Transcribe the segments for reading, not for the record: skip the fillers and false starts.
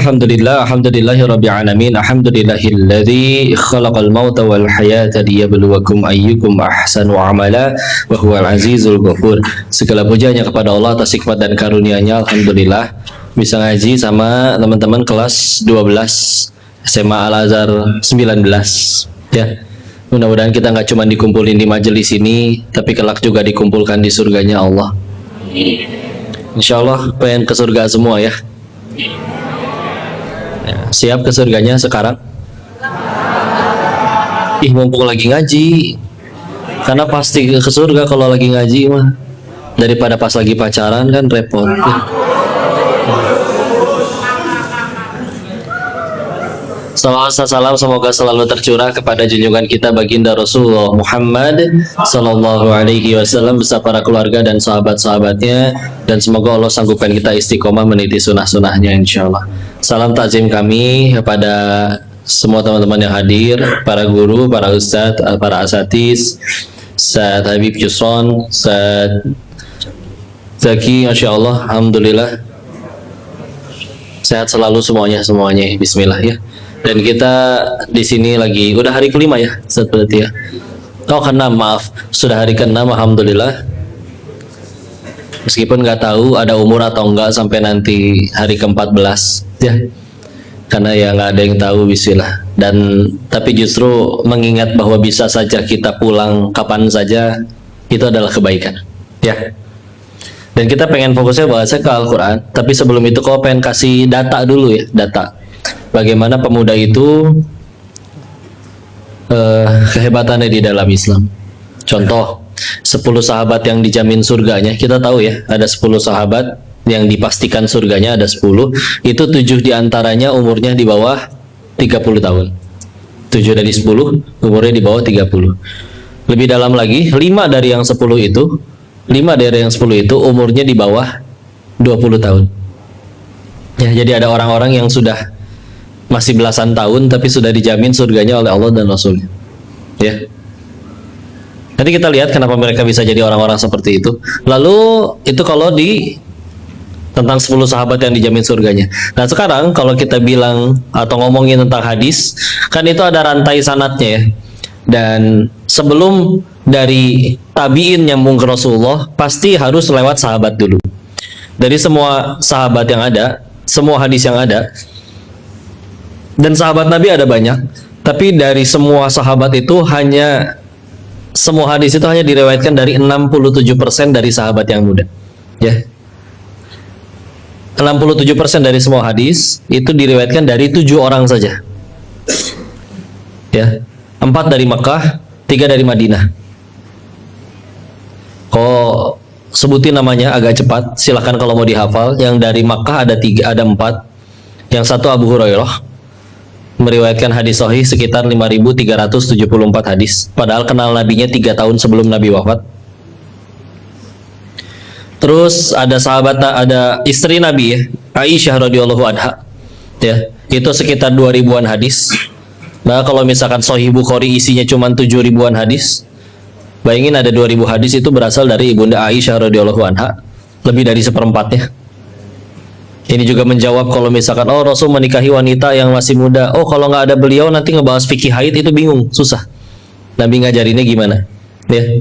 Alhamdulillahi rabbil alamin. Alhamdulillahilladzi khalaqal mauta wal hayata liyabluwakum ayyukum ahsanu amala wa huwal azizul ghafur. Segala pujanya kepada Allah atas nikmat dan karunia-Nya. Alhamdulillah bisa ngaji sama teman-teman kelas 12 SMA Al-Azhar 19 ya. Mudah-mudahan kita nggak cuma dikumpulin di majelis ini, tapi kelak juga dikumpulkan di surganya Allah. Insyaallah pengen ke surga semua ya. Siap ke surganya sekarang? Mumpung lagi ngaji. Karena pasti ke surga kalau lagi ngaji mah. Daripada pas lagi pacaran kan repot. Salawat salam semoga selalu tercurah kepada junjungan kita baginda Rasulullah Muhammad sallallahu alaihi wasallam beserta para keluarga dan sahabat-sahabatnya, dan semoga Allah sanggupkan kita istiqomah meniti sunnah-sunnahnya insyaallah. Salam takzim kami kepada semua teman-teman yang hadir, para guru, para ustadz, para asatiz, Ustadz Habib Yusron, Ustadz Zaki, Masya Allah, Alhamdulillah sehat selalu semuanya. Bismillah ya. Dan kita di sini lagi udah hari kelima ya, seperti ya. Oh keenam, maaf, sudah hari keenam, alhamdulillah. Meskipun nggak tahu ada umur atau enggak sampai nanti hari ke-14 ya, karena ya nggak ada yang tahu, bismillah. Dan tapi justru mengingat bahwa bisa saja kita pulang kapan saja, itu adalah kebaikan ya. Dan kita pengen fokusnya bahasa ke Al-Quran, tapi sebelum itu kau pengen kasih data dulu ya, data bagaimana pemuda itu kehebatannya di dalam Islam. Contoh 10 sahabat yang dijamin surganya, kita tahu ya ada 10 sahabat yang dipastikan surganya, ada 10. Itu 7 diantaranya umurnya di bawah 30 tahun. 7 dari 10 umurnya di bawah 30. Lebih dalam lagi, 5 dari yang 10 itu umurnya di bawah 20 tahun ya. Jadi ada orang-orang yang sudah masih belasan tahun tapi sudah dijamin surganya oleh Allah dan Rasulnya ya. Nanti kita lihat kenapa mereka bisa jadi orang-orang seperti itu. Lalu itu kalau di tentang 10 sahabat yang dijamin surganya. Nah sekarang kalau kita bilang atau ngomongin tentang hadis, kan itu ada rantai sanadnya ya. Dan sebelum dari tabiin nyambung ke Rasulullah, pasti harus lewat sahabat dulu. Dari semua sahabat yang ada, semua hadis yang ada, dan sahabat Nabi ada banyak, tapi dari semua sahabat itu semua hadis itu hanya diriwayatkan dari 67% dari sahabat yang muda ya. 67% dari semua hadis itu diriwayatkan dari 7 orang saja ya. 4 dari Mekah, 3 dari Madinah. Kok sebutin namanya agak cepat, silahkan kalau mau dihafal. Yang dari Makkah ada 4. Yang satu Abu Hurairah meriwayatkan hadis sahih sekitar 5.374 hadis. Padahal kenal nabinya 3 tahun sebelum Nabi wafat. Terus ada sahabat, ada istri Nabi ya, Aisyah radhiyallahu anha ya, itu sekitar 2.000-an hadis. Nah kalau misalkan Sahih Bukhari isinya cuma 7 ribuan hadis, bayangin ada 2.000 hadis itu berasal dari ibunda Aisyah radhiyallahu anha, lebih dari seperempatnya. Ini juga menjawab kalau misalkan Rasul menikahi wanita yang masih muda. Kalau nggak ada beliau nanti ngebahas fikih haid itu bingung, susah. Nabi ngajarinnya gimana? Ya.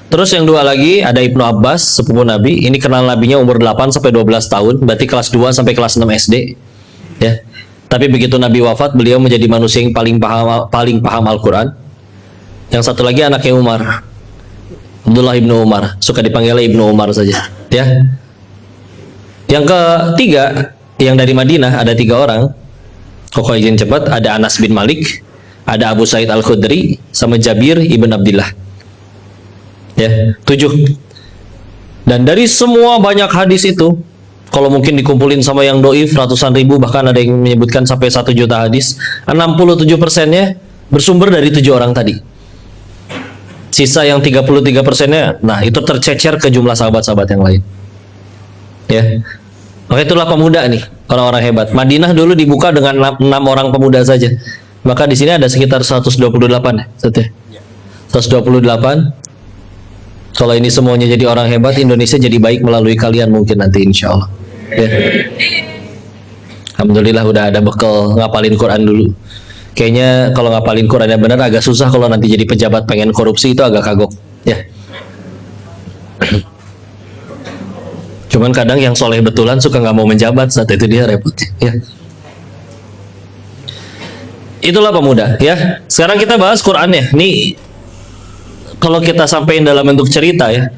Terus yang 2 lagi ada Ibnu Abbas, sepupu Nabi. Ini kenal nabinya umur 8 sampai 12 tahun, berarti kelas 2 sampai kelas 6 SD. Ya. Tapi begitu Nabi wafat, beliau menjadi manusia yang paling paham Al-Quran. Yang satu lagi anaknya Umar, Abdullah ibnu Umar, suka dipanggilnya Ibnu Umar saja. Ya. Yang ketiga, yang dari Madinah ada 3 orang. Kok izin cepat, ada Anas bin Malik, ada Abu Sa'id Al-Khudri, sama Jabir ibn Abdullah. Ya, 7. Dan dari semua banyak hadis itu, kalau mungkin dikumpulin sama yang doif ratusan ribu, bahkan ada yang menyebutkan sampai 1 juta hadis, 67%-nya bersumber dari 7 orang tadi. Sisa yang 33%-nya, nah itu tercecer ke jumlah sahabat-sahabat yang lain. Ya, oke, itulah pemuda nih, orang-orang hebat. Madinah dulu dibuka dengan 6 orang pemuda saja. Maka di sini ada sekitar 128 ya, 128. Kalau ini semuanya jadi orang hebat, Indonesia jadi baik melalui kalian mungkin nanti insya Allah. Ya. Alhamdulillah udah ada bekal ngapalin Quran dulu. Kayaknya kalau ngapalin Qurannya benar agak susah, kalau nanti jadi pejabat pengen korupsi itu agak kagok ya. Cuman kadang yang soleh betulan suka nggak mau menjabat, saat itu dia repot ya. Itulah pemuda ya. Sekarang kita bahas Qurannya. Nih kalau kita sampaikan dalam bentuk cerita ya,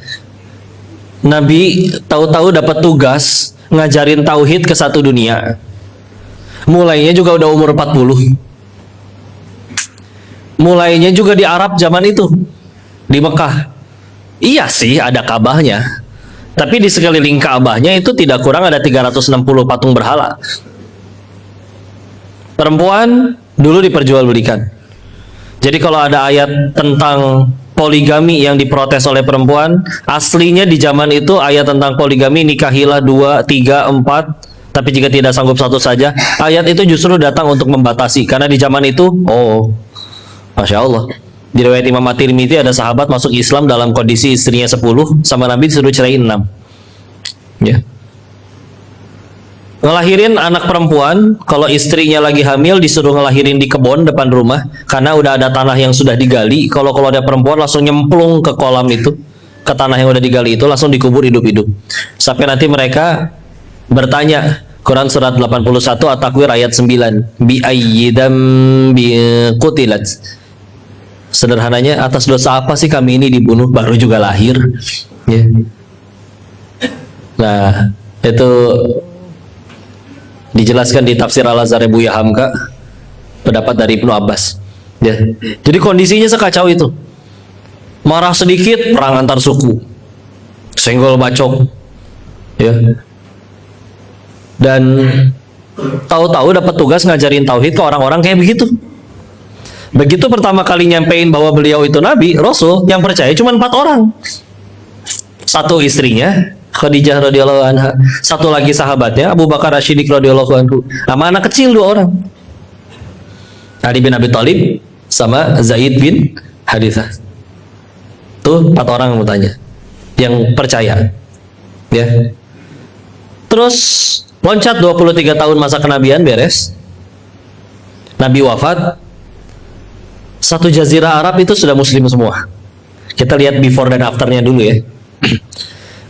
Nabi tahu-tahu dapat tugas ngajarin tauhid ke satu dunia. Mulainya juga udah umur 40. Mulainya juga di Arab zaman itu, di Mekah. Iya sih ada Ka'bahnya, tapi di sekeliling Ka'bahnya itu tidak kurang ada 360 patung berhala. Perempuan dulu diperjualbelikan. Jadi kalau ada ayat tentang poligami yang diprotes oleh perempuan, aslinya di zaman itu ayat tentang poligami, nikahilah 2, 3, 4, tapi jika tidak sanggup satu saja. Ayat itu justru datang untuk membatasi, karena di zaman itu, Masya Allah, di riwayat Imam At-Tirmidzi ada sahabat masuk Islam dalam kondisi istrinya 10, sama Nabi disuruh ceraiin 6 ya. Ngelahirin anak perempuan, kalau istrinya lagi hamil disuruh ngelahirin di kebun depan rumah, karena udah ada tanah yang sudah digali. Kalau ada perempuan langsung nyemplung ke kolam itu, ke tanah yang udah digali itu, langsung dikubur hidup-hidup. Sampai nanti mereka bertanya, Quran surat 81 At-Takwir ayat 9, bi ayyidam bi qutilat. Sederhananya, atas dosa apa sih kami ini dibunuh, baru juga lahir ya. Nah itu dijelaskan di tafsir Al-Azhar Buya Hamka, pendapat dari Ibnu Abbas ya. Jadi kondisinya sekacau itu. Marah sedikit perang antar suku, senggol bacok ya. Dan tahu-tahu dapat tugas ngajarin tauhid ke orang-orang kayak begitu. Begitu pertama kali nyampein bahwa beliau itu nabi, rasul, yang percaya cuma 4 orang. Satu istrinya Khadijah radhiyallahu anha, satu lagi sahabatnya Abu Bakar As-Siddiq radhiyallahu anhu, sama anak kecil 2 orang, Ali bin Abi Thalib sama Zaid bin Harithah. Tuh 4 orang yang tanya, yang percaya ya. Terus loncat 23 tahun masa kenabian beres, Nabi wafat, satu jazirah Arab itu sudah muslim semua. Kita lihat before dan afternya dulu ya.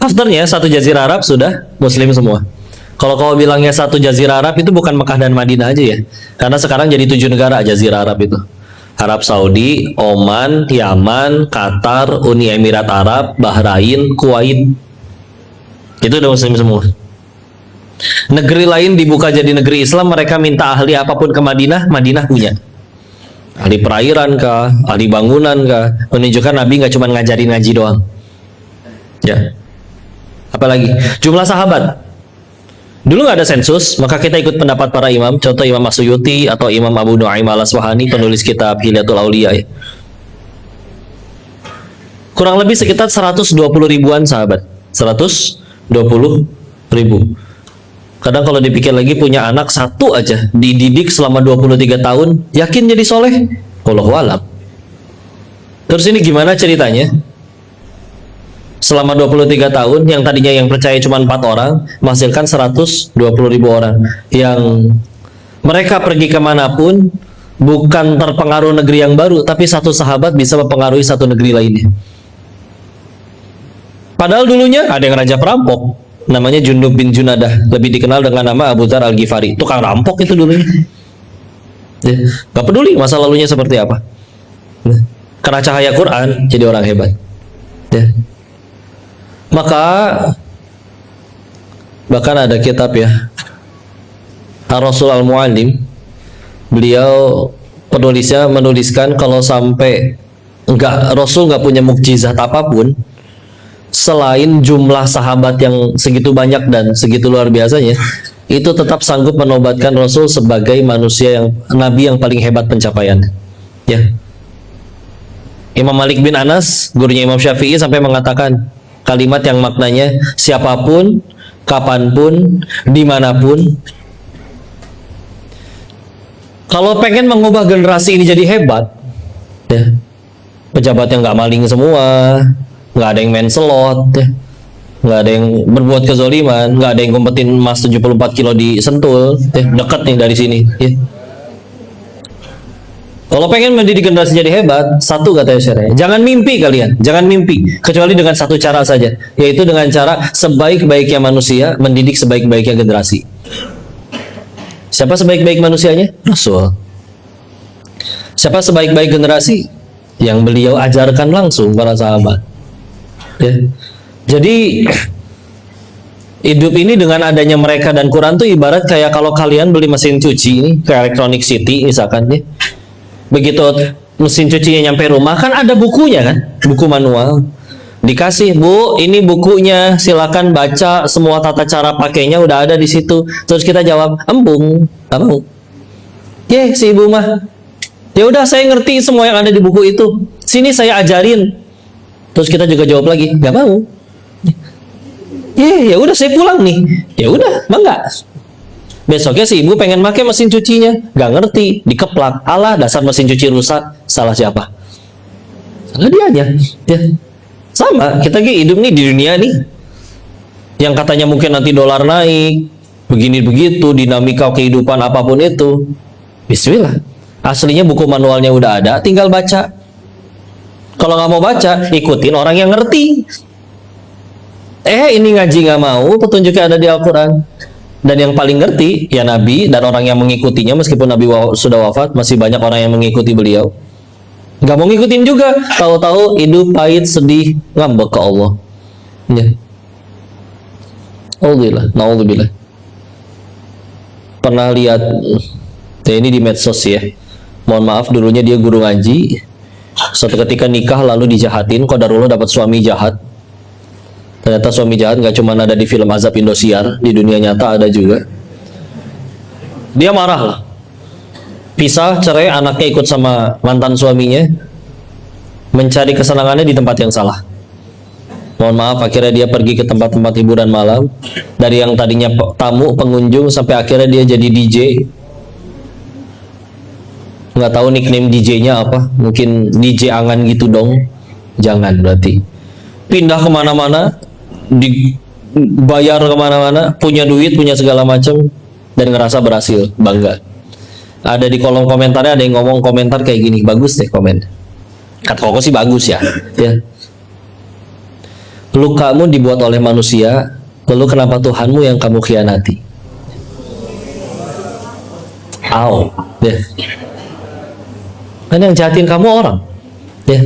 Afternya satu jazirah Arab sudah muslim semua. Kalau kau bilangnya satu jazirah Arab itu bukan Mekah dan Madinah aja ya, karena sekarang jadi 7 negara jazirah Arab itu. Arab Saudi, Oman, Yaman, Qatar, Uni Emirat Arab, Bahrain, Kuwait. Itu udah muslim semua. Negeri lain dibuka jadi negeri Islam, mereka minta ahli apapun ke Madinah, Madinah punya. Ahli perairan kah, ahli bangunan kah, menunjukkan Nabi nggak cuma ngajarin ngaji doang. Ya. Apalagi jumlah sahabat. Dulu nggak ada sensus, maka kita ikut pendapat para imam. Contoh Imam As-Suyuti atau Imam Abu Nu'aim Al-Asfahani, penulis kitab Hilyatul Auliya ya. Kurang lebih sekitar 120 ribuan sahabat. 120 ribu. Kadang kalau dipikir lagi, punya anak satu aja dididik selama 23 tahun, yakin jadi soleh? Wallahu a'lam. Terus ini gimana ceritanya? Selama 23 tahun, yang tadinya yang percaya cuma 4 orang, menghasilkan 120 ribu orang. Yang mereka pergi kemanapun, bukan terpengaruh negeri yang baru, tapi satu sahabat bisa mempengaruhi satu negeri lainnya. Padahal dulunya ada yang raja perampok, namanya Jundub bin Junadah, lebih dikenal dengan nama Abu Dzar Al-Ghifari. Tukang rampok itu dulunya. Ya, gak peduli masa lalunya seperti apa. Karena cahaya Quran, jadi orang hebat. Ya. Maka bahkan ada kitab ya, Ar-Rasul Al-Mu'allim, beliau penulisnya menuliskan kalau sampai Rasul nggak punya mukjizat apapun selain jumlah sahabat yang segitu banyak dan segitu luar biasanya, itu tetap sanggup menobatkan Rasul sebagai manusia yang nabi yang paling hebat pencapaian. Ya. Imam Malik bin Anas, gurunya Imam Syafi'i, sampai mengatakan kalimat yang maknanya siapapun, kapanpun, dimanapun, kalau pengen mengubah generasi ini jadi hebat, ya, pejabat yang nggak maling semua, nggak ada yang main slot, ya, nggak ada yang berbuat kezoliman, nggak ada yang ngumpetin emas 74 kilo di Sentul, dekat nih dari sini. Ya. Kalau pengen mendidik generasi jadi hebat, satu katanya syariah, jangan mimpi kalian, jangan mimpi, kecuali dengan satu cara saja, yaitu dengan cara sebaik-baiknya manusia mendidik sebaik-baiknya generasi. Siapa sebaik-baik manusianya? Rasul. Siapa sebaik-baik generasi? Yang beliau ajarkan langsung para sahabat. Ya. Jadi hidup ini dengan adanya mereka dan Quran tuh ibarat kayak kalau kalian beli mesin cuci ini ke Electronic City misalkan ya. Begitu mesin cucinya nyampe rumah kan ada bukunya kan, buku manual. Dikasih, Bu, ini bukunya, silakan baca semua tata cara pakainya udah ada di situ. Terus kita jawab, embung, nggak mau. Si ibu mah, ya udah saya ngerti semua yang ada di buku itu. Sini saya ajarin. Terus kita juga jawab lagi, nggak mau. Ya udah saya pulang nih. Ya udah, mangga. Besoknya si ibu pengen pakai mesin cucinya, nggak ngerti, dikeplak. Alah, dasar mesin cuci rusak. Salah siapa? Salah dianya. Ya. Sama, kita hidup nih di dunia nih. Yang katanya mungkin nanti dolar naik, begini begitu, dinamika kehidupan apapun itu. Bismillah. Aslinya buku manualnya udah ada, tinggal baca. Kalau nggak mau baca, ikutin orang yang ngerti. Ini ngaji nggak mau, petunjuknya ada di Al-Quran. Dan yang paling ngerti ya Nabi dan orang yang mengikutinya, meskipun Nabi sudah wafat, masih banyak orang yang mengikuti beliau. Nggak mau ngikutin juga, tahu-tahu hidup pahit, sedih, ngambek ke Allah. Ya. Alhamdulillah, naudzubillah. Pernah lihat ya ini di medsos ya. Mohon maaf, dulunya dia guru ngaji. Suatu ketika nikah lalu dijahatin, qadarullah dapat suami jahat. Ternyata suami jahat nggak cuma ada di film Azab Indosiar, di dunia nyata ada juga. Dia marah lah. Pisah, cerai, anaknya ikut sama mantan suaminya. Mencari kesenangannya di tempat yang salah. Mohon maaf, akhirnya dia pergi ke tempat-tempat hiburan malam. Dari yang tadinya tamu, pengunjung, sampai akhirnya dia jadi DJ. Nggak tahu nickname DJ-nya apa. Mungkin DJ angan gitu dong. Jangan berarti. Pindah kemana-mana, dibayar kemana-mana, punya duit, punya segala macam, dan ngerasa berhasil, bangga. Ada di kolom komentarnya ada yang ngomong komentar kayak gini, bagus deh komen. Kata Koko sih bagus ya. Lukamu dibuat oleh manusia, lalu kenapa Tuhanmu yang kamu khianati? Ya. Kan yang jahatin kamu orang, ya.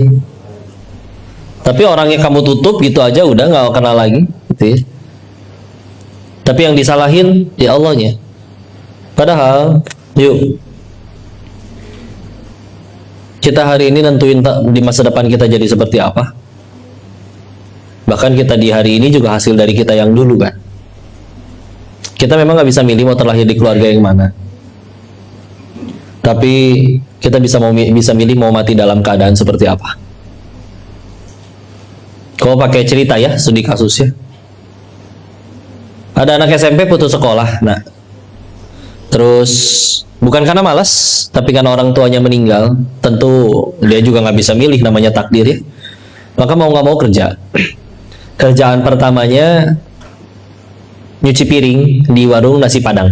Tapi orang yang kamu tutup gitu aja udah nggak kenal lagi, gitu ya. Tapi yang disalahin ya Allahnya. Padahal, yuk kita hari ini nentuin di masa depan kita jadi seperti apa. Bahkan kita di hari ini juga hasil dari kita yang dulu kan. Kita memang nggak bisa milih mau terlahir di keluarga yang mana. Tapi kita bisa milih mau mati dalam keadaan seperti apa. Kalau pakai cerita ya, studi kasusnya. Ada anak SMP putus sekolah, nah. Terus bukan karena malas, tapi karena orang tuanya meninggal. Tentu dia juga nggak bisa milih, namanya takdir ya. Maka mau nggak mau kerja. Kerjaan pertamanya nyuci piring di warung nasi Padang.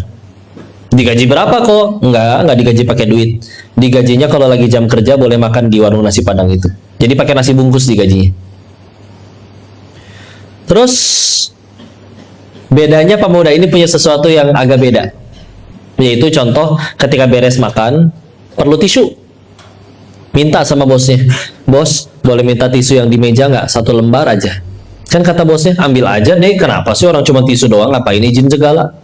Digaji berapa kok? Nggak digaji pakai duit. Digajinya kalau lagi jam kerja boleh makan di warung nasi Padang itu. Jadi pakai nasi bungkus digajinya. Terus bedanya pemuda ini punya sesuatu yang agak beda, yaitu contoh ketika beres makan perlu tisu, minta sama bosnya, bos boleh minta tisu yang di meja nggak, 1 lembar aja. Kan kata bosnya, ambil aja deh, kenapa sih orang cuma tisu doang, ngapain izin segala?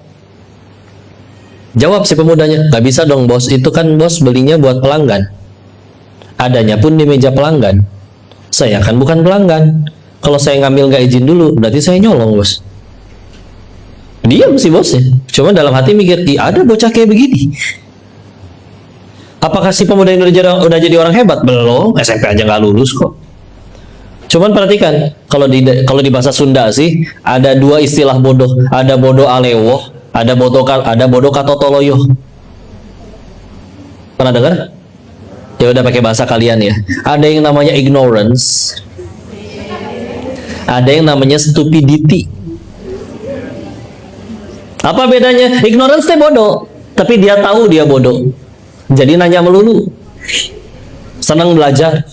Jawab si pemudanya, nggak bisa dong bos, itu kan bos belinya buat pelanggan, adanya pun di meja pelanggan, saya kan bukan pelanggan. Kalau saya ngambil nggak izin dulu, berarti saya nyolong bos. Diam si bosnya. Cuma dalam hati mikir, ada bocah kayak begini. Apakah si pemuda ini udah jadi orang hebat? Belum, SMP aja nggak lulus kok. Cuman perhatikan, kalau di bahasa Sunda sih ada 2 istilah bodoh. Ada bodoh alewoh, ada bodoh katotoloyo. Pernah dengar? Ya udah pakai bahasa kalian ya. Ada yang namanya ignorance. Ada yang namanya stupidity. Apa bedanya? Ignorance teh bodoh, tapi dia tahu dia bodoh. Jadi nanya melulu. Senang belajar.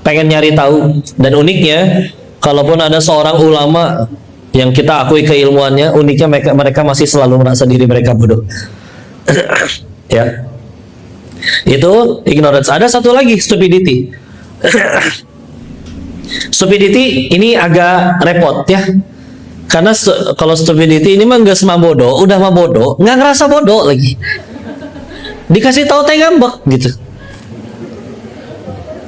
Pengen nyari tahu. Dan uniknya, kalaupun ada seorang ulama yang kita akui keilmuannya, uniknya mereka masih selalu merasa diri mereka bodoh. Ya. Itu ignorance. Ada satu lagi, stupidity. Stupidity ini agak repot ya. Karena kalau stupidity ini mah nggak semua bodoh, udah mah bodoh, nggak ngerasa bodoh lagi. Dikasih tahu teh ngambek gitu.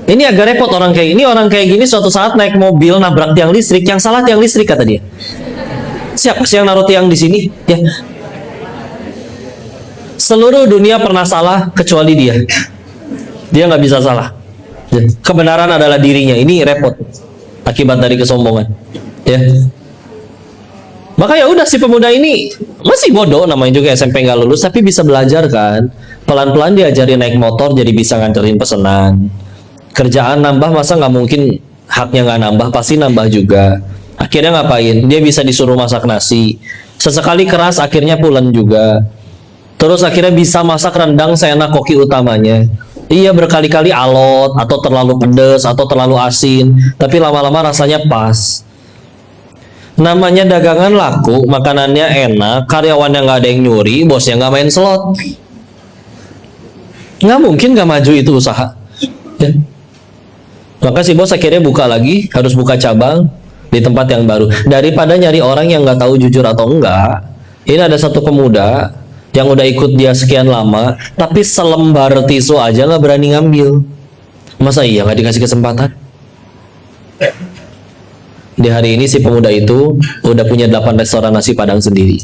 Ini agak repot orang kayak ini. Orang kayak gini suatu saat naik mobil nabrak tiang listrik, yang salah tiang listrik kata dia. Siapa sih yang naruh tiang di sini? Ya. Seluruh dunia pernah salah kecuali dia. Dia nggak bisa salah. Ya. Kebenaran adalah dirinya. Ini repot akibat dari kesombongan. Ya. Maka ya udah si pemuda ini masih bodoh, namanya juga SMP nggak lulus, tapi bisa belajar kan. Pelan-pelan diajarin naik motor jadi bisa nganterin pesanan. Kerjaan nambah, masa nggak mungkin haknya nggak nambah, pasti nambah juga. Akhirnya ngapain? Dia bisa disuruh masak nasi. Sesekali keras, akhirnya pulen juga. Terus akhirnya bisa masak rendang seenak koki utamanya. Iya, berkali-kali alot, atau terlalu pedas, atau terlalu asin. Tapi lama-lama rasanya pas. Namanya dagangan laku, makanannya enak, karyawannya nggak ada yang nyuri, bosnya nggak main slot. Nggak mungkin nggak maju itu usaha. Ya. Maka si bos akhirnya buka lagi, harus buka cabang di tempat yang baru. Daripada nyari orang yang nggak tahu jujur atau enggak, ini ada satu pemuda yang udah ikut dia sekian lama, tapi selembar tisu aja nggak berani ngambil. Masa iya nggak dikasih kesempatan? Di hari ini si pemuda itu udah punya 8 restoran nasi Padang sendiri.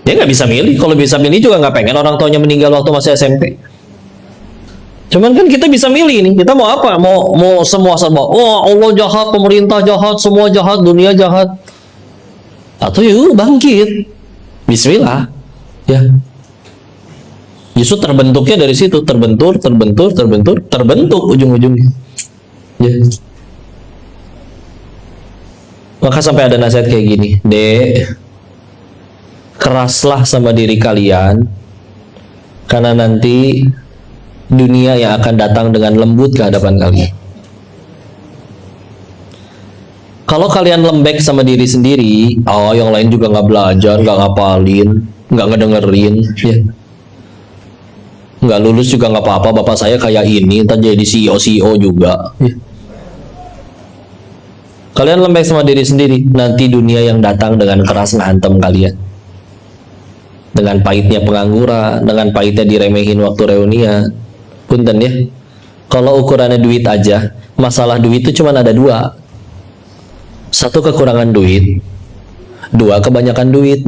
Dia nggak bisa milih. Kalau bisa milih juga nggak pengen orang tuanya meninggal waktu masih SMP. Cuman kan kita bisa milih nih. Kita mau apa? Mau semua. Oh, Allah jahat, pemerintah jahat, semua jahat, dunia jahat. Atau yuk bangkit. Bismillah. Ya. Justru terbentuknya dari situ, terbentuk ujung-ujungnya. Ya. Maka sampai ada nasihat kayak gini, Dek, keraslah sama diri kalian, karena nanti dunia yang akan datang dengan lembut ke hadapan kalian. Kalau kalian lembek sama diri sendiri, oh yang lain juga nggak belajar, nggak ngapalin, nggak ngedengerin, ya. Nggak lulus juga nggak apa-apa, bapak saya kayak ini, ntar jadi CEO juga. Ya. Kalian lembek sama diri sendiri, nanti dunia yang datang dengan keras ngehantam kalian. Dengan pahitnya pengangguran, dengan pahitnya diremehin waktu reunian. Punten ya, kalau ukurannya duit aja, masalah duit itu cuma ada 2. 1 kekurangan duit, 2 kebanyakan duit.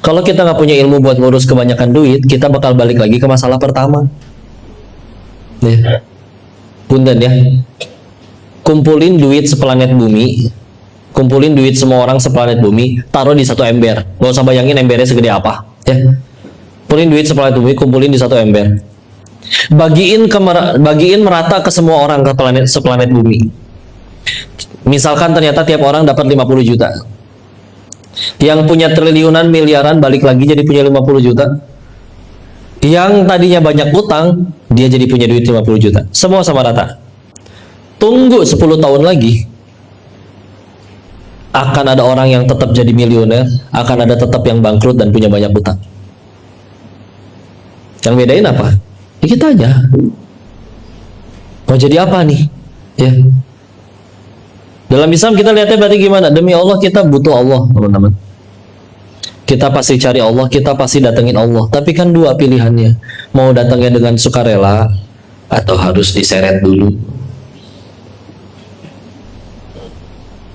Kalau kita nggak punya ilmu buat ngurus kebanyakan duit, kita bakal balik lagi ke masalah pertama. Ya. Punten ya. Kumpulin duit seplanet bumi, kumpulin duit semua orang seplanet bumi, taruh di 1 ember. Gak usah bayangin embernya segede apa. Ya. Kumpulin duit seplanet bumi, kumpulin di 1 ember. Bagiin merata ke semua orang ke seplanet bumi. Misalkan ternyata tiap orang dapat 50 juta. Yang punya triliunan miliaran balik lagi jadi punya 50 juta. Yang tadinya banyak utang, dia jadi punya duit 50 juta. Semua sama rata. Tunggu 10 tahun lagi, akan ada orang yang tetap jadi miliuner, akan ada tetap yang bangkrut dan punya banyak utang. Yang bedain apa? Ya kita aja. Mau jadi apa nih? Ya. Dalam Islam kita lihatnya berarti gimana? Demi Allah kita butuh Allah, teman-teman. Kita pasti cari Allah, kita pasti datengin Allah. Tapi kan 2 pilihannya. Mau datangnya dengan sukarela atau harus diseret dulu.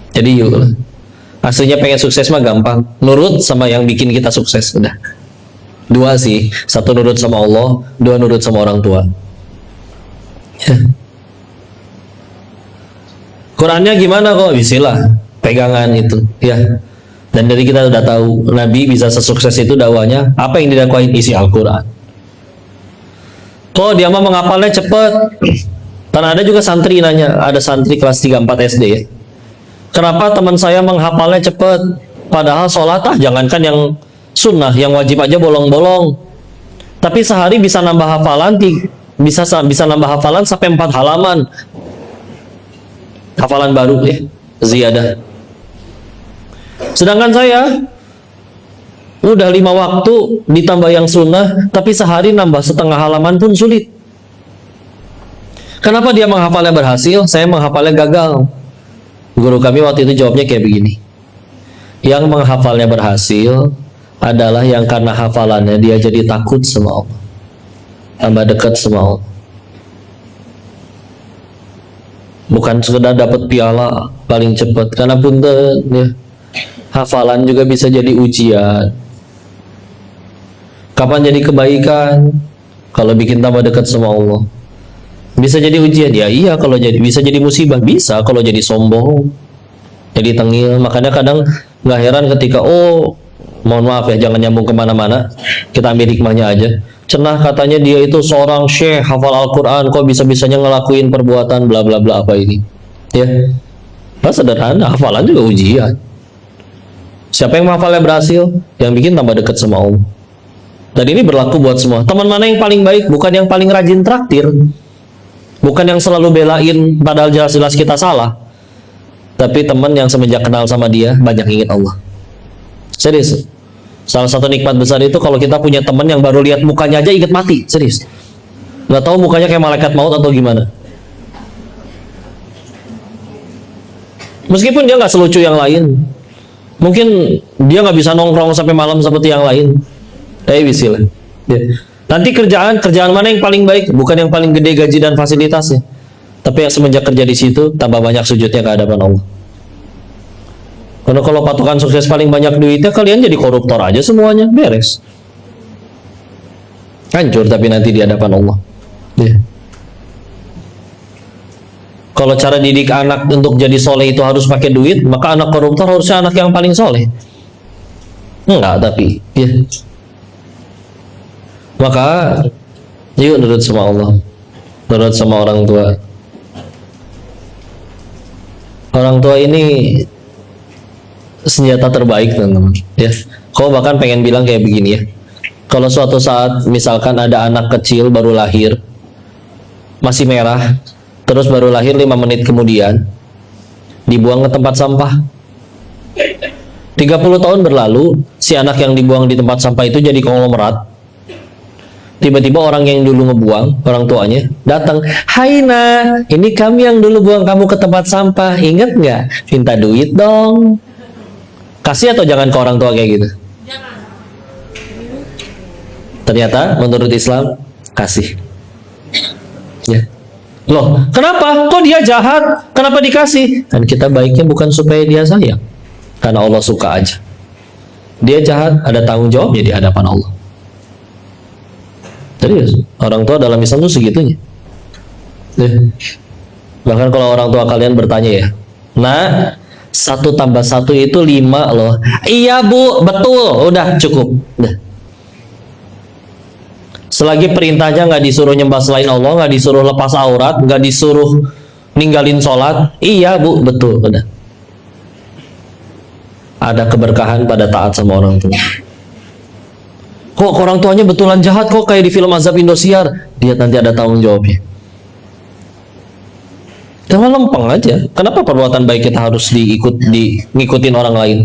Jadi yuk, aslinya pengen sukses mah gampang. Nurut sama yang bikin kita sukses. Udah. 2 sih. 1 nurut sama Allah, 2 nurut sama orang tua. Ya. Qurannya gimana kok? Bismillah. Pegangan itu. Ya. Dan dari kita udah tahu Nabi bisa sesukses itu dakwanya. Apa yang didakwain? Isi Al-Quran. Kok dia mah menghafalnya cepet? Dan ada juga santri nanya, ada santri kelas 3 4 SD ya. Kenapa teman saya menghafalnya cepat? Padahal sholat jangankan yang sunnah, yang wajib aja bolong-bolong. Tapi sehari bisa nambah hafalan, bisa nambah hafalan sampai 4 halaman. Hafalan baru ya, ziyadah. Sedangkan saya udah 5 waktu ditambah yang sunnah, tapi sehari nambah setengah halaman pun sulit. Kenapa dia menghafalnya berhasil, saya menghafalnya gagal? Guru kami waktu itu jawabnya kayak begini. Yang menghafalnya berhasil adalah yang karena hafalannya dia jadi takut sama Allah, tambah dekat sama Allah. Bukan sekedar dapat piala paling cepat, karena punten ya, hafalan juga bisa jadi ujian. Kapan jadi kebaikan? Kalau bikin tambah dekat sama Allah. Bisa jadi ujian, ya iya. Kalau jadi, bisa jadi musibah, bisa kalau jadi sombong, jadi tengil. Makanya kadang nggak heran ketika, oh mohon maaf ya, jangan nyambung kemana-mana, kita ambil hikmahnya aja. Cenah katanya dia itu seorang syekh hafal Al-Quran, kok bisa-bisanya ngelakuin perbuatan bla bla bla apa ini ya. Nah, sederhana, hafalan juga ujian. Siapa yang menghafalnya berhasil, yang bikin tambah dekat sama Allah. Dan ini berlaku buat semua. Teman mana yang paling baik? Bukan yang paling rajin traktir, bukan yang selalu belain padahal jelas-jelas kita salah, tapi teman yang semenjak kenal sama dia banyak ingat Allah. Serius. Salah satu nikmat besar itu kalau kita punya teman yang baru lihat mukanya aja ingat mati. Serius. Nggak tahu mukanya kayak malaikat maut atau gimana. Meskipun dia nggak selucu yang lain, mungkin dia nggak bisa nongkrong sampai malam seperti yang lain, tapi bisa lah ya. Nanti kerjaan mana yang paling baik? Bukan yang paling gede gaji dan fasilitasnya, tapi yang semenjak kerja di situ tambah banyak sujudnya ke hadapan Allah. Karena kalau patokan sukses paling banyak duitnya, kalian jadi koruptor aja semuanya, beres. Hancur tapi nanti di hadapan Allah ya. Kalau cara didik anak untuk jadi soleh itu harus pakai duit, maka anak koruptor harusnya anak yang paling soleh. Enggak, tapi ya. Maka yuk nurut sama Allah, nurut sama orang tua. Orang tua ini senjata terbaik, teman-teman ya. Kau bahkan pengen bilang kayak begini ya, kalau suatu saat misalkan ada anak kecil baru lahir, masih merah, terus baru lahir 5 menit kemudian dibuang ke tempat sampah, 30 tahun berlalu, si anak yang dibuang di tempat sampah itu jadi konglomerat. Tiba-tiba orang yang dulu ngebuang, orang tuanya datang, "Hai Nak, ini kami yang dulu buang kamu ke tempat sampah, ingat nggak? Minta duit dong." Kasih atau jangan ke orang tua kayak gitu? Ternyata menurut Islam kasih ya. Loh, kenapa? Kok dia jahat? Kenapa dikasih? Kan kita baiknya bukan supaya dia sayang, karena Allah suka aja. Dia jahat, ada tanggung jawabnya di hadapan Allah. Serius, orang tua dalam Islam itu segitunya ya. Bahkan kalau orang tua kalian bertanya ya, "Nah, 1 tambah 1 itu 5 loh." "Iya Bu, betul." Udah cukup. Udah. Selagi perintahnya nggak disuruh nyembah selain Allah, nggak disuruh lepas aurat, nggak disuruh ninggalin sholat, "Iya Bu, betul." Udah. Ada keberkahan pada taat sama orang tua. Kok orang tuanya betulan jahat, kok kayak di film Azab Indosiar? Lihat nanti ada tanggung jawabnya. Jangan lempeng aja. Kenapa perbuatan baik kita harus ngikutin orang lain?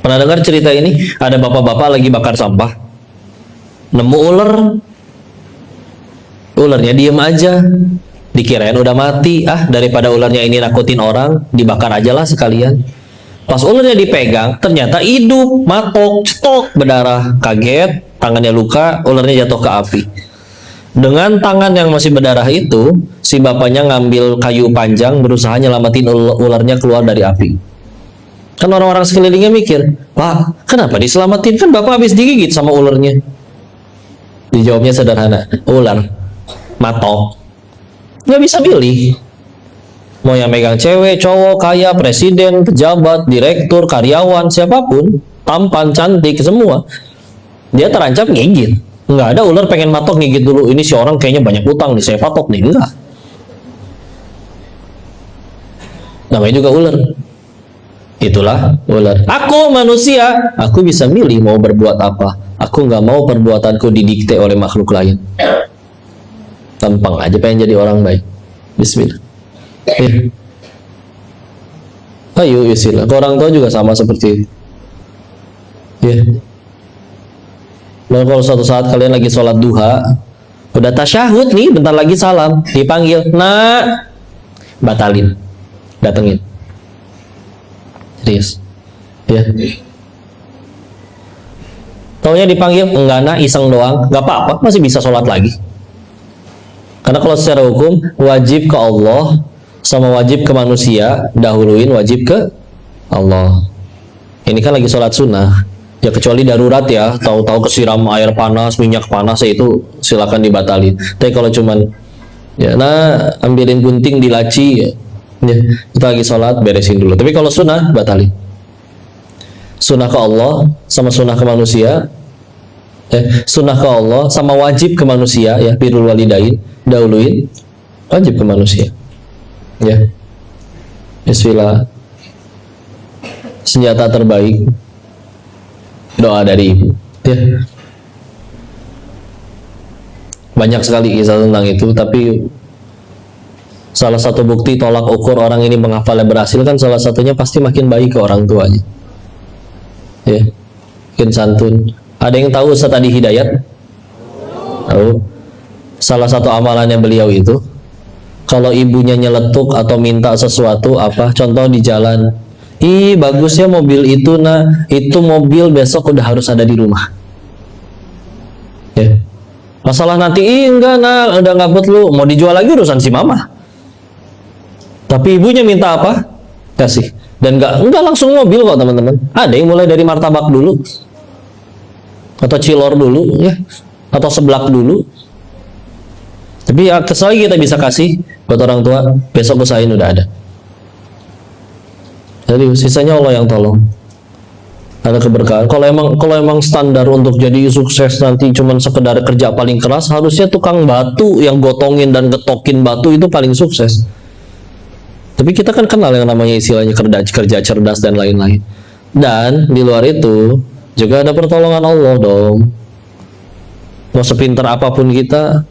Pernah dengar cerita ini? Ada bapak-bapak lagi bakar sampah, nemu ular. Ularnya diem aja, dikirain udah mati. Daripada ularnya ini nakutin orang, dibakar aja lah sekalian. Pas ularnya dipegang, ternyata hidup, matok, cetok, berdarah. Kaget, tangannya luka, ularnya jatuh ke api. Dengan tangan yang masih berdarah itu, si bapaknya ngambil kayu panjang, berusaha nyelamatin ularnya keluar dari api. Kan orang-orang sekelilingnya mikir, "Pak, kenapa diselamatin? Kan bapak habis digigit sama ularnya." Dijawabnya sederhana, ular, matok, nggak bisa pilih. Mau yang megang cewek, cowok, kaya, presiden, pejabat, direktur, karyawan, siapapun, tampan, cantik, semua, dia terancam gigit. Nggak ada ular pengen matok gigit dulu. Ini si orang kayaknya banyak utang nih, saya patok nih. Enggak. Namanya juga ular. Itulah ular. Aku manusia, aku bisa milih mau berbuat apa. Aku nggak mau perbuatanku didikte oleh makhluk lain. Tampang aja pengen jadi orang baik. Bismillah. Ayo istilah. Orang tua juga sama seperti itu. Lalu kalau suatu saat kalian lagi sholat duha, udah tasyahud nih, bentar lagi salam, dipanggil, nak, batalin, datengin. Serius, taunya dipanggil, enggak nak, iseng doang, nggak apa-apa, masih bisa sholat lagi. Karena kalau secara hukum, wajib ke Allah, sama wajib ke manusia, dahuluin wajib ke Allah. Ini kan lagi sholat sunnah. Ya kecuali darurat ya, tahu-tahu kesiram air panas, minyak panas, ya itu silakan dibatalin. Tapi kalau cuman ya nah ambilin gunting di laci ya, kita lagi sholat beresin dulu. Tapi kalau sunnah batalin. Sunnah ke Allah sama sunnah ke manusia, sunnah ke Allah sama wajib ke manusia ya, birrul walidain dahuluin wajib ke manusia. Ya. Bismillah. Senjata terbaik doa dari ibu. Banyak sekali kisah tentang itu, tapi salah satu bukti tolak ukur orang ini menghafalnya berhasil kan salah satunya pasti makin baik ke orang tuanya. Makin santun. Ada yang tahu Ustaz Adi Hidayat? Tahu. Salah satu amalannya beliau itu, kalau ibunya nyeletuk atau minta sesuatu apa, contoh di jalan, ih bagusnya mobil itu nah, itu mobil besok udah harus ada di rumah. Masalah nanti, enggak nah, udah nggak perlu, mau dijual lagi urusan si mama. Tapi ibunya minta apa? Kasih. Dan enggak langsung mobil kok teman-teman. Ada yang mulai dari martabak dulu, atau cilor dulu ya, atau seblak dulu. Tapi ya keselagi kita bisa kasih buat orang tua, besok usahain udah ada. Jadi sisanya Allah yang tolong. Ada keberkahan. Kalau emang standar untuk jadi sukses nanti cuman sekedar kerja paling keras, harusnya tukang batu yang gotongin dan getokin batu itu paling sukses. Tapi kita kan kenal yang namanya istilahnya kerja cerdas dan lain-lain. Dan di luar itu juga ada pertolongan Allah dong. Mau sepintar apapun kita,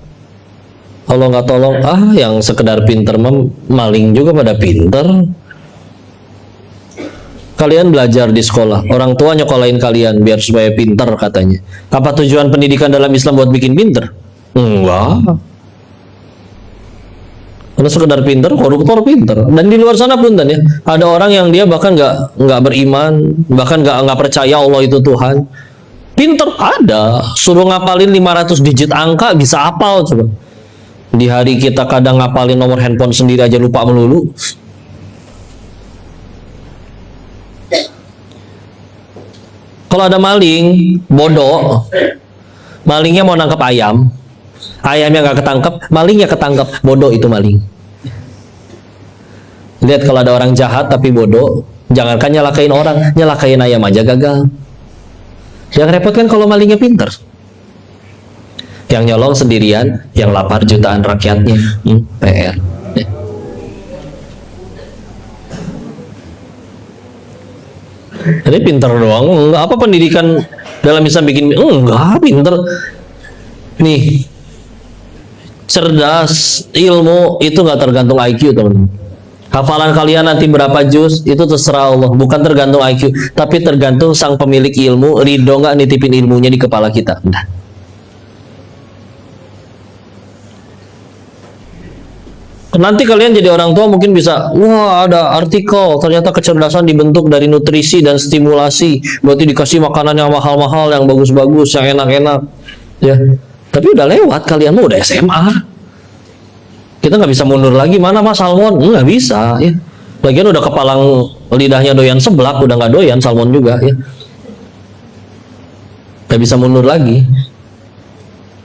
Allah nggak tolong. Yang sekedar pinter maling juga pada pinter. Kalian belajar di sekolah, orang tua nyokolain kalian biar supaya pinter katanya. Apa tujuan pendidikan dalam Islam buat bikin pinter? Enggak. Kalau sekedar pinter, koruptor pinter. Dan di luar sana pun ya, ada orang yang dia bahkan nggak beriman, bahkan nggak percaya Allah itu Tuhan. Pinter ada, suruh ngapalin 500 digit angka bisa hafal coba. Di hari kita kadang ngapalin nomor handphone sendiri aja lupa melulu. Kalau ada maling, bodoh, malingnya mau nangkep ayam, ayamnya nggak ketangkep, malingnya ketangkep, bodoh itu maling. Lihat kalau ada orang jahat tapi bodoh, jangankan nyalakain orang, nyalakain ayam aja gagal. Yang repot kan kalau malingnya pinter, yang nyolong sendirian, yang lapar jutaan rakyatnya, PR. Jadi pinter doang, enggak apa pendidikan dalam Islam bikin enggak pinter. Nih, cerdas, ilmu itu nggak tergantung IQ teman. Hafalan kalian nanti berapa juz itu terserah Allah, bukan tergantung IQ, tapi tergantung sang pemilik ilmu ridho nggak nitipin ilmunya di kepala kita. Nah. Nanti kalian jadi orang tua mungkin bisa, wah ada artikel, ternyata kecerdasan dibentuk dari nutrisi dan stimulasi, berarti dikasih makanan yang mahal-mahal, yang bagus-bagus, yang enak-enak, ya. Tapi udah lewat, kalian mau udah SMA, kita nggak bisa mundur lagi. Mana mas salmon? Nggak bisa, ya. Lagian udah kepalang lidahnya doyan seblak, udah nggak doyan salmon juga, ya. Nggak bisa mundur lagi.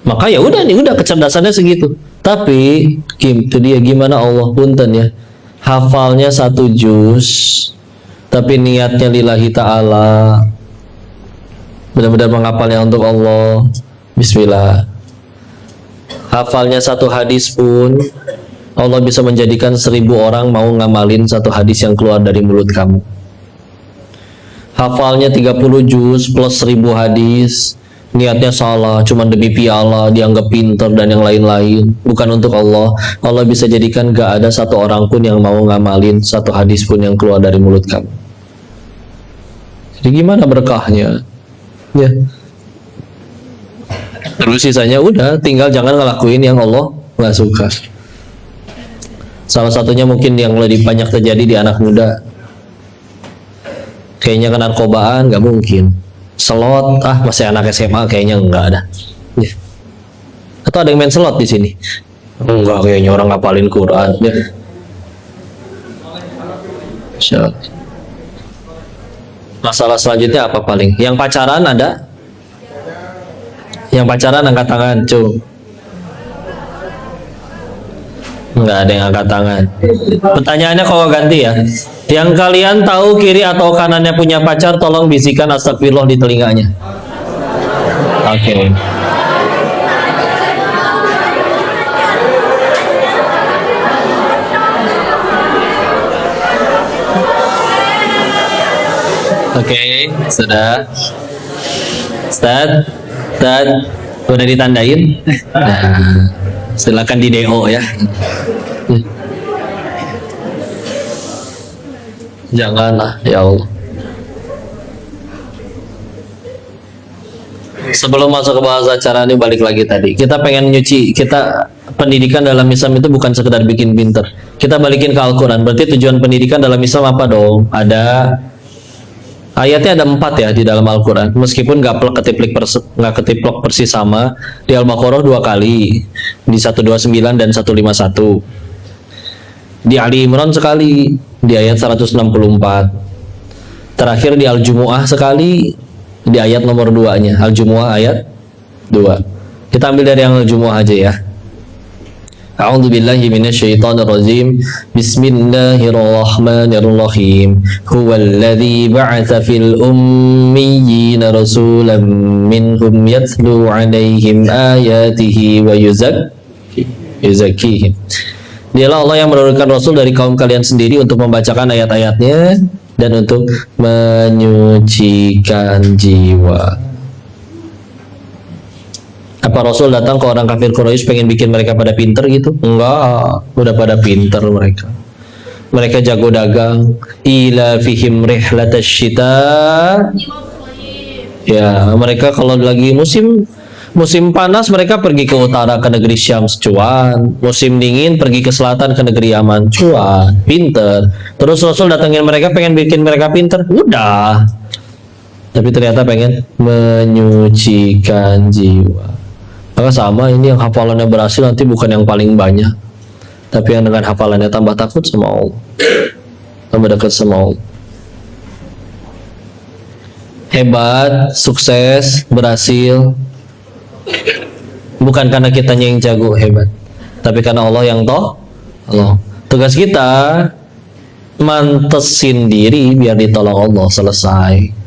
Maka ya udah nih, udah kecerdasannya segitu. Tapi itu dia gimana Allah punten ya, hafalnya 1 juz tapi niatnya lillahi ta'ala, benar-benar menghafalnya untuk Allah, Bismillah. Hafalnya satu hadis pun Allah bisa menjadikan 1000 orang mau ngamalin satu hadis yang keluar dari mulut kamu. Hafalnya 30 juz plus 1000 hadis, niatnya salah, cuma demi piala, dianggap pinter dan yang lain-lain, bukan untuk Allah. Allah bisa jadikan gak ada satu orang pun yang mau ngamalin satu hadis pun yang keluar dari mulut kamu. Jadi gimana berkahnya? Ya. Terus sisanya udah, tinggal jangan ngelakuin yang Allah nggak suka. Salah satunya mungkin yang lebih banyak terjadi di anak muda. Kayaknya kan narkobaan nggak mungkin. Slot, masih anak SMA kayaknya nggak ada. Ya. Atau ada yang main slot di sini? Enggak, kayaknya orang ngapalin Quran. Ya. Masalah selanjutnya apa paling? Yang pacaran ada? Yang pacaran angkat tangan, cu. Nggak ada yang angkat tangan. Pertanyaannya kalau ganti ya. Yang kalian tahu kiri atau kanannya punya pacar, tolong bisikan astagfirullah di telinganya. Oke. Oke, sudah. Ustaz, udah ditandain? Nah, silakan di DO ya. Janganlah, ya Allah. Sebelum masuk ke bahasa acara ini, balik lagi tadi. Kita pengen nyuci, pendidikan dalam Islam itu bukan sekedar bikin pinter. Kita balikin ke Al-Quran. Berarti tujuan pendidikan dalam Islam apa dong? Ada ayatnya, ada 4 ya di dalam Al-Quran. Meskipun nggak ketiplok persis sama. Di Al-Baqarah 2 kali, di 129 dan 151. Di Ali Imran sekali, di ayat 164. Terakhir di Al-Jumu'ah sekali, di ayat nomor 2-nya. Al-Jumu'ah ayat 2. Kita ambil dari yang Al-Jumu'ah aja ya. A'udzu billahi minasyaitonir rajim. Bismillahirrahmanirrahim. Huwallazi ba'atsa fil ummiyina rasulan minhum yatlu 'alaihim ayatihi wa yuzakkihim. Dialah Allah yang menurunkan Rasul dari kaum kalian sendiri untuk membacakan ayat-ayatnya dan untuk menyucikan jiwa. Apa Rasul datang ke orang kafir Quraisy pengen bikin mereka pada pinter gitu? Enggak, udah pada pinter mereka. Mereka jago dagang. Ila fihim rihlatash syita. Ya, mereka kalau lagi musim panas mereka pergi ke utara ke negeri Syams, cuan. Musim dingin pergi ke selatan ke negeri Yaman, cuan. Pinter. Terus Rasul datangin mereka pengen bikin mereka pinter, udah. Tapi ternyata pengen menyucikan jiwa. Maka sama, ini yang hafalannya berhasil nanti bukan yang paling banyak, tapi yang dengan hafalannya tambah takut sama Allah, tambah dekat sama Allah. Hebat, sukses, berhasil bukan karena kitanya yang jago hebat, tapi karena Allah yang Allah. Tugas kita mantesin diri biar ditolong Allah, selesai.